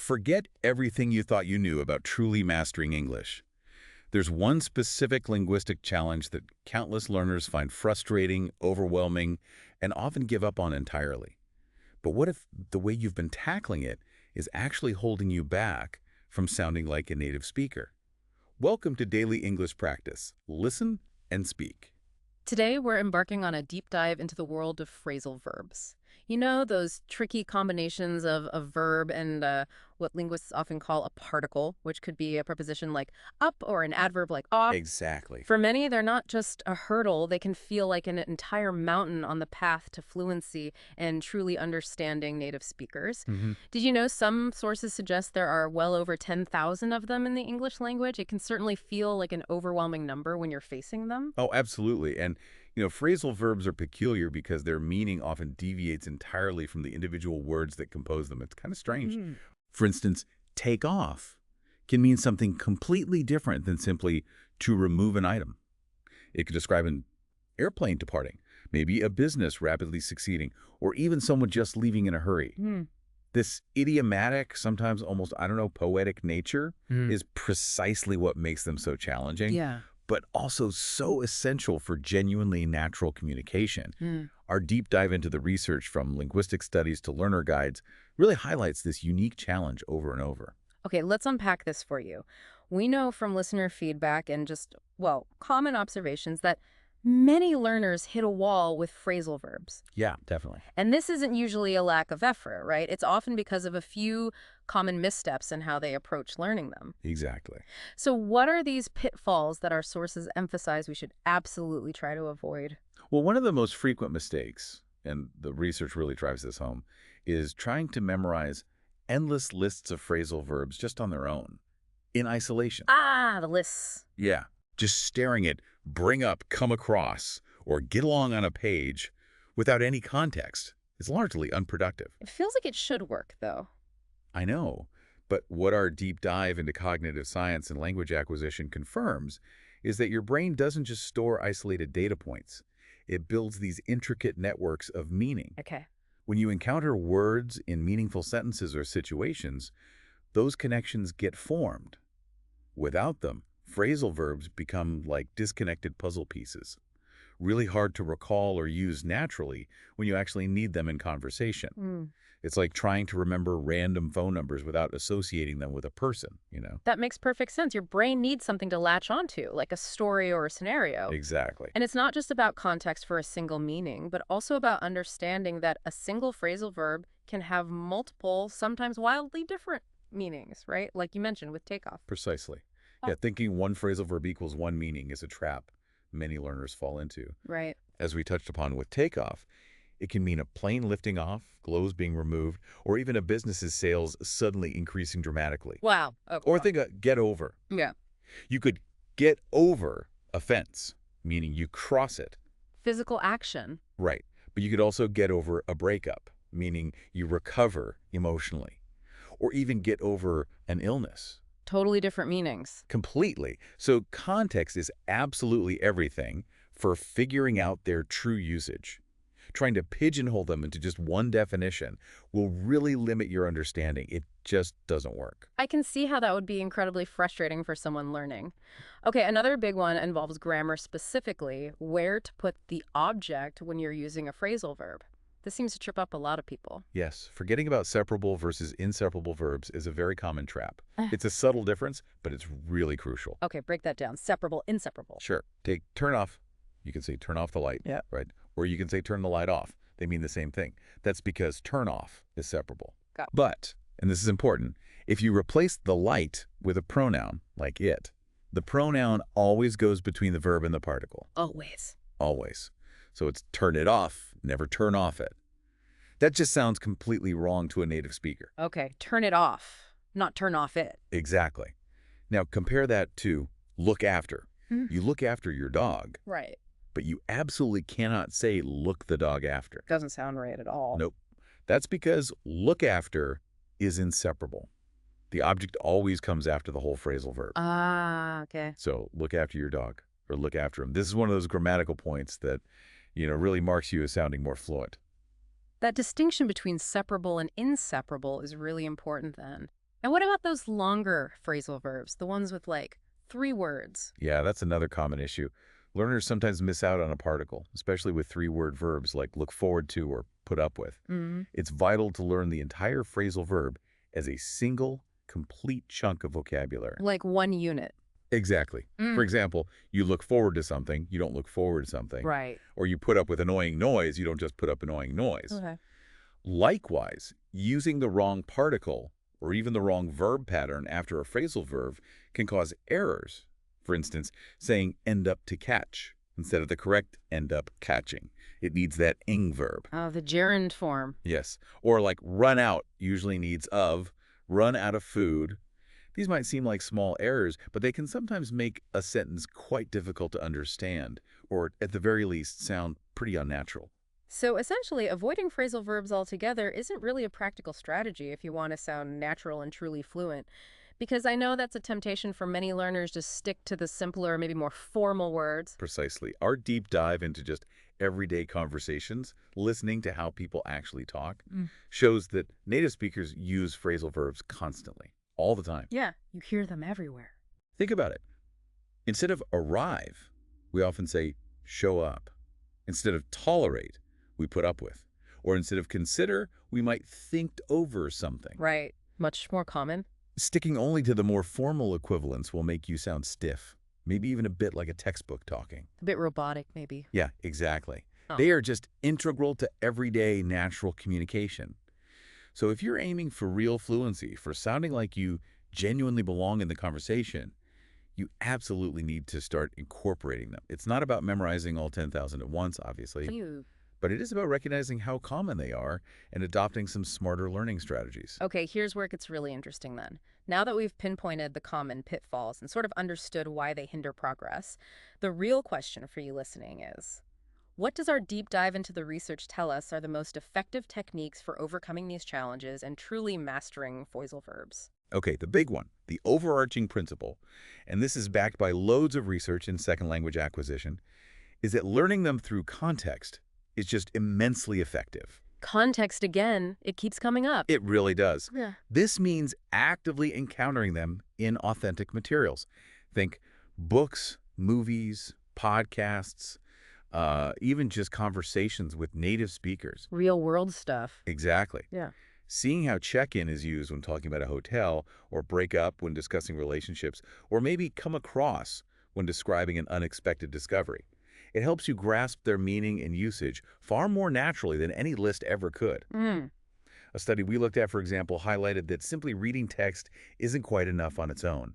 Forget everything you thought you knew about truly mastering English. There's one specific linguistic challenge that countless learners find frustrating, overwhelming, and often give up on entirely. But what if the way you've been tackling it is actually holding you back from sounding like a native speaker? Welcome to Daily English Practice. Listen and speak. Today, we're embarking on a deep dive into the world of phrasal verbs. You know, those tricky combinations of a verb and what linguists often call a particle, which could be a preposition like up or an adverb like off. Exactly. For many, they're not just a hurdle, they can feel like an entire mountain on the path to fluency and truly understanding native speakers. Did you know some sources suggest there are well over 10,000 of them in the English language? It can certainly feel like an overwhelming number when you're facing them. Oh, absolutely. And, phrasal verbs are peculiar because their meaning often deviates entirely from the individual words that compose them. It's kind of strange. For instance, take off can mean something completely different than simply to remove an item. It could describe an airplane departing, maybe a business rapidly succeeding, or even someone just leaving in a hurry. This idiomatic, sometimes almost, poetic nature is precisely what makes them so challenging. Yeah. But also so essential for genuinely natural communication. Our deep dive into the research from linguistic studies to learner guides really highlights this unique challenge over and over. Okay, let's unpack this for you. We know from listener feedback and just, well, common observations that many learners hit a wall with phrasal verbs. Yeah, definitely. And this isn't usually a lack of effort, right? It's often because of a few common missteps in how they approach learning them. Exactly. So what are these pitfalls that our sources emphasize we should absolutely try to avoid? Well, one of the most frequent mistakes, and the research really drives this home, is trying to memorize endless lists of phrasal verbs just on their own, in isolation. Ah, the lists. Yeah, just staring at bring up, come across, or get along on a page without any context is largely unproductive. It feels like it should work, though. I know, but what our deep dive into cognitive science and language acquisition confirms is that your brain doesn't just store isolated data points. It builds these intricate networks of meaning. Okay. When you encounter words in meaningful sentences or situations, those connections get formed. Without them, phrasal verbs become like disconnected puzzle pieces, really hard to recall or use naturally when you actually need them in conversation. It's like trying to remember random phone numbers without associating them with a person. That makes perfect sense. Your brain needs something to latch onto, like a story or a scenario. Exactly. And it's not just about context for a single meaning, but also about understanding that a single phrasal verb can have multiple, sometimes wildly different meanings, right? Like you mentioned with takeoff. Precisely. Yeah, thinking one phrasal verb equals one meaning is a trap many learners fall into. Right. As we touched upon with takeoff, it can mean a plane lifting off, clothes being removed, or even a business's sales suddenly increasing dramatically. Wow. Okay. Or think of get over. Yeah. You could get over a fence, meaning you cross it. Physical action. Right. But you could also get over a breakup, meaning you recover emotionally. Or even get over an illness. Totally different meanings. Completely. So context is absolutely everything for figuring out their true usage. Trying to pigeonhole them into just one definition will really limit your understanding. It just doesn't work. I can see how that would be incredibly frustrating for someone learning. Okay, another big one involves grammar, specifically where to put the object when you're using a phrasal verb. This seems to trip up a lot of people. Yes, forgetting about separable versus inseparable verbs is a very common trap. It's a subtle difference, but it's really crucial. Okay, break that down. Separable, inseparable. Sure. Take turn off. You can say turn off the light, Yeah. right? Or you can say turn the light off. They mean the same thing. That's because turn off is separable. Got it. But, and this is important, if you replace the light with a pronoun, like it, the pronoun always goes between the verb and the particle. Always. Always. So it's turn it off, never turn off it. That just sounds completely wrong to a native speaker. Okay, turn it off, not turn off it. Exactly. Now compare that to look after. You look after your dog, Right. but you absolutely cannot say look the dog after. Doesn't sound right at all. Nope. That's because look after is inseparable. The object always comes after the whole phrasal verb. Ah, okay. So look after your dog or look after him. This is one of those grammatical points that, really marks you as sounding more fluent. That distinction between separable and inseparable is really important then. And what about those longer phrasal verbs, the ones with like 3 words? Yeah, that's another common issue. Learners sometimes miss out on a particle, especially with three-word verbs like look forward to or put up with. Mm. It's vital to learn the entire phrasal verb as a single, complete chunk of vocabulary. Like 1 unit. Exactly. For Mm. example, you look forward to something, you don't look forward to something. Right. Or you put up with annoying noise, you don't just put up annoying noise. Okay. Likewise, using the wrong particle or even the wrong verb pattern after a phrasal verb can cause errors. For instance, saying end up to catch instead of the correct end up catching. It needs that ing verb. Oh, the gerund form. Yes. Or like run out usually needs of, run out of food. These might seem like small errors, but they can sometimes make a sentence quite difficult to understand, or at the very least sound pretty unnatural. So essentially, avoiding phrasal verbs altogether isn't really a practical strategy if you want to sound natural and truly fluent. Because I know that's a temptation for many learners to stick to the simpler, maybe more formal words. Precisely. Our deep dive into just everyday conversations, listening to how people actually talk, shows that native speakers use phrasal verbs constantly, all the time. Yeah, you hear them everywhere. Think about it. Instead of arrive, we often say show up. Instead of tolerate, we put up with. Or instead of consider, we might think over something. Right. Much more common. Sticking only to the more formal equivalents will make you sound stiff, maybe even a bit like a textbook talking. A bit robotic, maybe. Yeah, exactly. Oh. They are just integral to everyday natural communication. So if you're aiming for real fluency, for sounding like you genuinely belong in the conversation, you absolutely need to start incorporating them. It's not about memorizing all 10,000 at once, obviously, Phew. but it is about recognizing how common they are and adopting some smarter learning strategies. Okay, here's where it gets really interesting then. Now that we've pinpointed the common pitfalls and sort of understood why they hinder progress, the real question for you listening is, what does our deep dive into the research tell us are the most effective techniques for overcoming these challenges and truly mastering phrasal verbs? Okay, the big one, the overarching principle, and this is backed by loads of research in second language acquisition, is that learning them through context is just immensely effective. Context again, it keeps coming up. It really does. Yeah. This means actively encountering them in authentic materials. Think books, movies, podcasts, even just conversations with native speakers. Real world stuff. Exactly. Yeah. Seeing how check-in is used when talking about a hotel, or break up when discussing relationships, or maybe come across when describing an unexpected discovery. It helps you grasp their meaning and usage far more naturally than any list ever could. Mm. A study we looked at, for example, highlighted that simply reading text isn't quite enough on its own.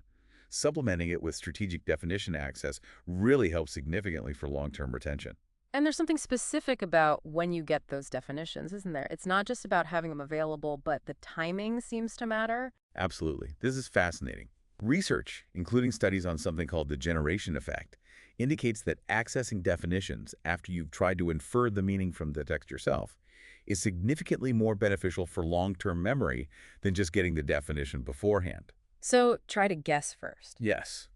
Supplementing it with strategic definition access really helps significantly for long-term retention. And there's something specific about when you get those definitions, isn't there? It's not just about having them available, but the timing seems to matter. Absolutely. This is fascinating. Research, including studies on something called the generation effect, indicates that accessing definitions after you've tried to infer the meaning from the text yourself is significantly more beneficial for long-term memory than just getting the definition beforehand. So try to guess first. Yes.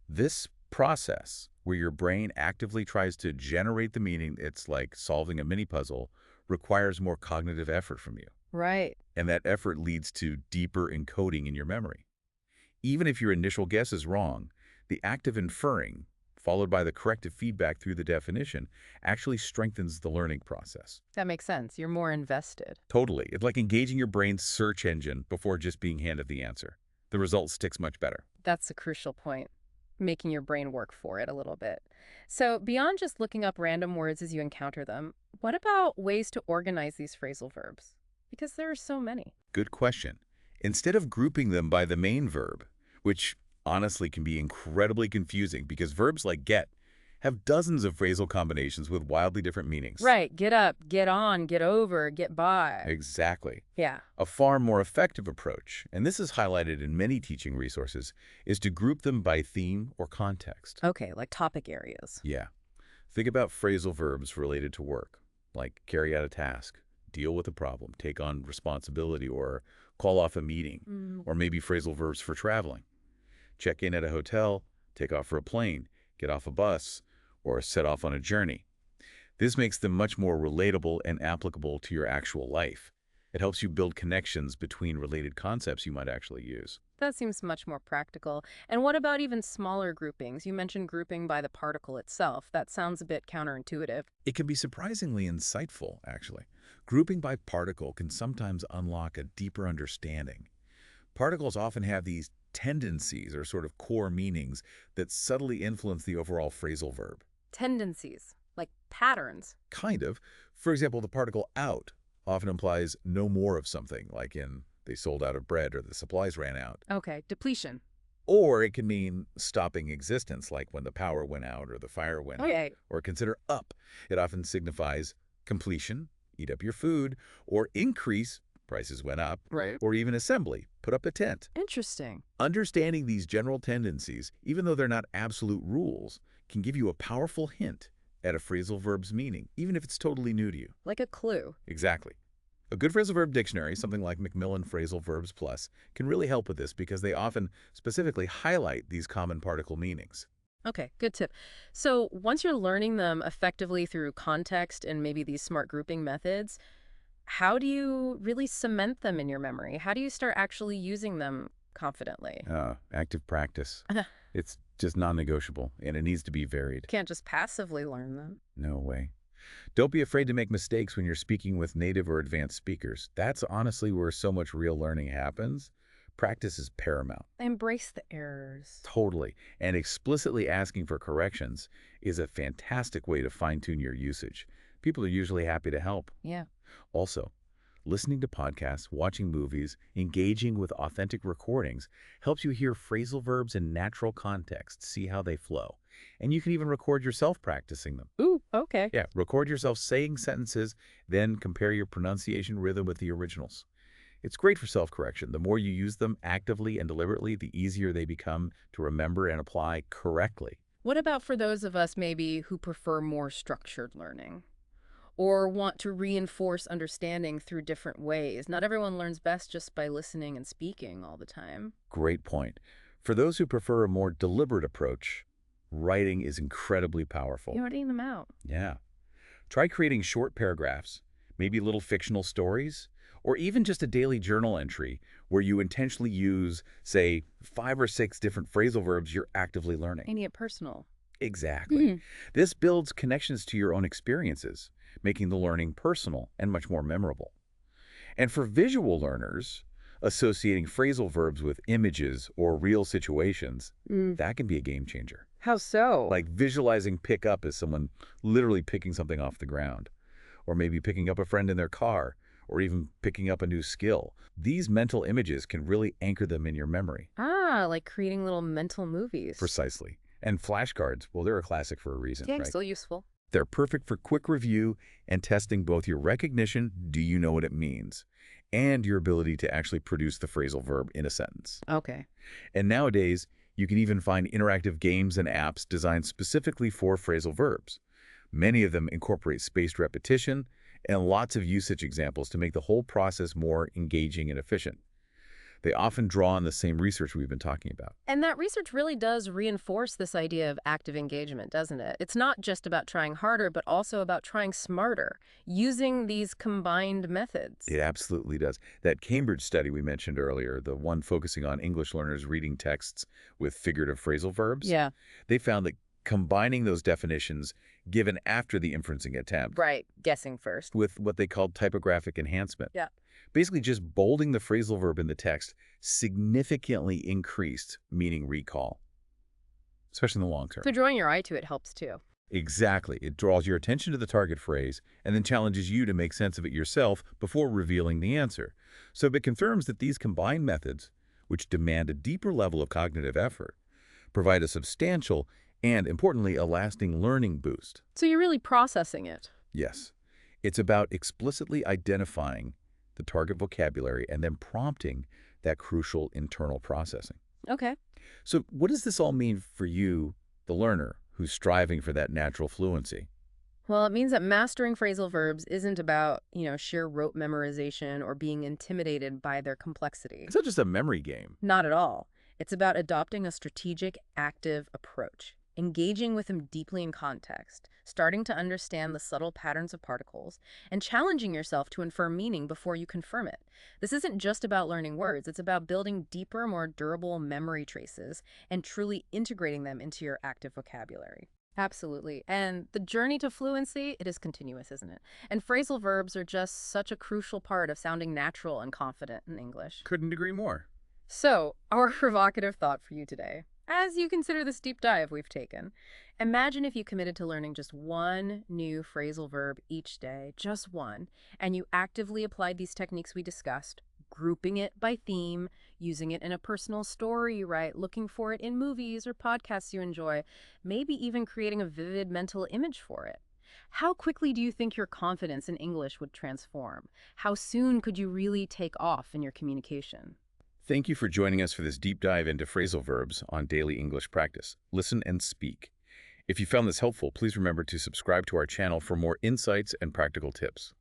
This process, where your brain actively tries to generate the meaning, it's like solving a mini puzzle, requires more cognitive effort from you. Right. And that effort leads to deeper encoding in your memory. Even if your initial guess is wrong, the act of inferring, followed by the corrective feedback through the definition, actually strengthens the learning process. That makes sense. You're more invested. Totally. It's like engaging your brain's search engine before just being handed the answer. The result sticks much better. That's a crucial point, making your brain work for it a little bit. So beyond just looking up random words as you encounter them, what about ways to organize these phrasal verbs? Because there are so many. Good question. Instead of grouping them by the main verb, which honestly can be incredibly confusing because verbs like get have dozens of phrasal combinations with wildly different meanings. Right. Get up, get on, get over, get by. Exactly. Yeah. A far more effective approach, and this is highlighted in many teaching resources, is to group them by theme or context. Okay, like topic areas. Yeah. Think about phrasal verbs related to work, like carry out a task, deal with a problem, take on responsibility, or call off a meeting, or maybe phrasal verbs for traveling. Check in at a hotel, take off for a plane, get off a bus, or set off on a journey. This makes them much more relatable and applicable to your actual life. It helps you build connections between related concepts you might actually use. That seems much more practical. And what about even smaller groupings? You mentioned grouping by the particle itself. That sounds a bit counterintuitive. It can be surprisingly insightful, actually. Grouping by particle can sometimes unlock a deeper understanding. Particles often have these tendencies or sort of core meanings that subtly influence the overall phrasal verb. Tendencies, like patterns. Kind of. For example, the particle out often implies no more of something, like in they sold out of bread or the supplies ran out. Okay, depletion. Or it can mean stopping existence, like when the power went out or the fire went out. Okay. Or consider up. It often signifies completion, eat up your food, or increase, prices went up, Right. or even assembly, put up a tent. Interesting. Understanding these general tendencies, even though they're not absolute rules, can give you a powerful hint at a phrasal verb's meaning, even if it's totally new to you. Like a clue. Exactly. A good phrasal verb dictionary, something like Macmillan Phrasal Verbs Plus, can really help with this because they often specifically highlight these common particle meanings. Okay, good tip. So once you're learning them effectively through context and maybe these smart grouping methods, how do you really cement them in your memory? How do you start actually using them confidently? Active practice. It's just non-negotiable, and it needs to be varied. Can't just passively learn them. No way. Don't be afraid to make mistakes when you're speaking with native or advanced speakers. That's honestly where so much real learning happens. Practice is paramount. Embrace the errors. Totally. And explicitly asking for corrections is a fantastic way to fine-tune your usage. People are usually happy to help. Yeah. Also, listening to podcasts, watching movies, engaging with authentic recordings helps you hear phrasal verbs in natural context, see how they flow. And you can even record yourself practicing them. Ooh, okay. Yeah, record yourself saying sentences, then compare your pronunciation rhythm with the originals. It's great for self-correction. The more you use them actively and deliberately, the easier they become to remember and apply correctly. What about for those of us maybe who prefer more structured learning or want to reinforce understanding through different ways? Not everyone learns best just by listening and speaking all the time. Great point. For those who prefer a more deliberate approach, writing is incredibly powerful. You're writing them out. Yeah. Try creating short paragraphs, maybe little fictional stories, or even just a daily journal entry where you intentionally use, say, 5 or 6 different phrasal verbs you're actively learning. Making it personal. Exactly. This builds connections to your own experiences, making the learning personal and much more memorable. And for visual learners, associating phrasal verbs with images or real situations, that can be a game changer. How so? Like visualizing pick up as someone literally picking something off the ground, or maybe picking up a friend in their car, or even picking up a new skill. These mental images can really anchor them in your memory. Like creating little mental movies. Precisely. And flashcards, well, they're a classic for a reason, Yeah, right? still useful. They're perfect for quick review and testing both your recognition, do you know what it means, and your ability to actually produce the phrasal verb in a sentence. Okay. And nowadays, you can even find interactive games and apps designed specifically for phrasal verbs. Many of them incorporate spaced repetition and lots of usage examples to make the whole process more engaging and efficient. They often draw on the same research we've been talking about. And that research really does reinforce this idea of active engagement, doesn't it? It's not just about trying harder, but also about trying smarter, using these combined methods. It absolutely does. That Cambridge study we mentioned earlier, the one focusing on English learners reading texts with figurative phrasal verbs, Yeah. they found that combining those definitions given after the inferencing attempt Right. Guessing first. with what they called typographic enhancement, Yeah. basically just bolding the phrasal verb in the text, significantly increased meaning recall, especially in the long term. So drawing your eye to it helps too. Exactly. It draws your attention to the target phrase and then challenges you to make sense of it yourself before revealing the answer. So it confirms that these combined methods, which demand a deeper level of cognitive effort, provide a substantial and, importantly, a lasting learning boost. So you're really processing it. Yes. It's about explicitly identifying the target vocabulary and then prompting that crucial internal processing. Okay. So what does this all mean for you, the learner, who's striving for that natural fluency? Well, it means that mastering phrasal verbs isn't about, sheer rote memorization or being intimidated by their complexity. It's not just a memory game. Not at all. It's about adopting a strategic, active approach, engaging with them deeply in context, starting to understand the subtle patterns of particles, and challenging yourself to infer meaning before you confirm it. This isn't just about learning words, it's about building deeper, more durable memory traces and truly integrating them into your active vocabulary. Absolutely. And the journey to fluency, it is continuous, isn't it? And phrasal verbs are just such a crucial part of sounding natural and confident in English. Couldn't agree more. So, our provocative thought for you today, as you consider this deep dive we've taken, imagine if you committed to learning just one new phrasal verb each day, just one, and you actively applied these techniques we discussed, grouping it by theme, using it in a personal story, right? Looking for it in movies or podcasts you enjoy, maybe even creating a vivid mental image for it. How quickly do you think your confidence in English would transform? How soon could you really take off in your communication? Thank you for joining us for this deep dive into phrasal verbs on Daily English Practice. Listen and speak. If you found this helpful, please remember to subscribe to our channel for more insights and practical tips.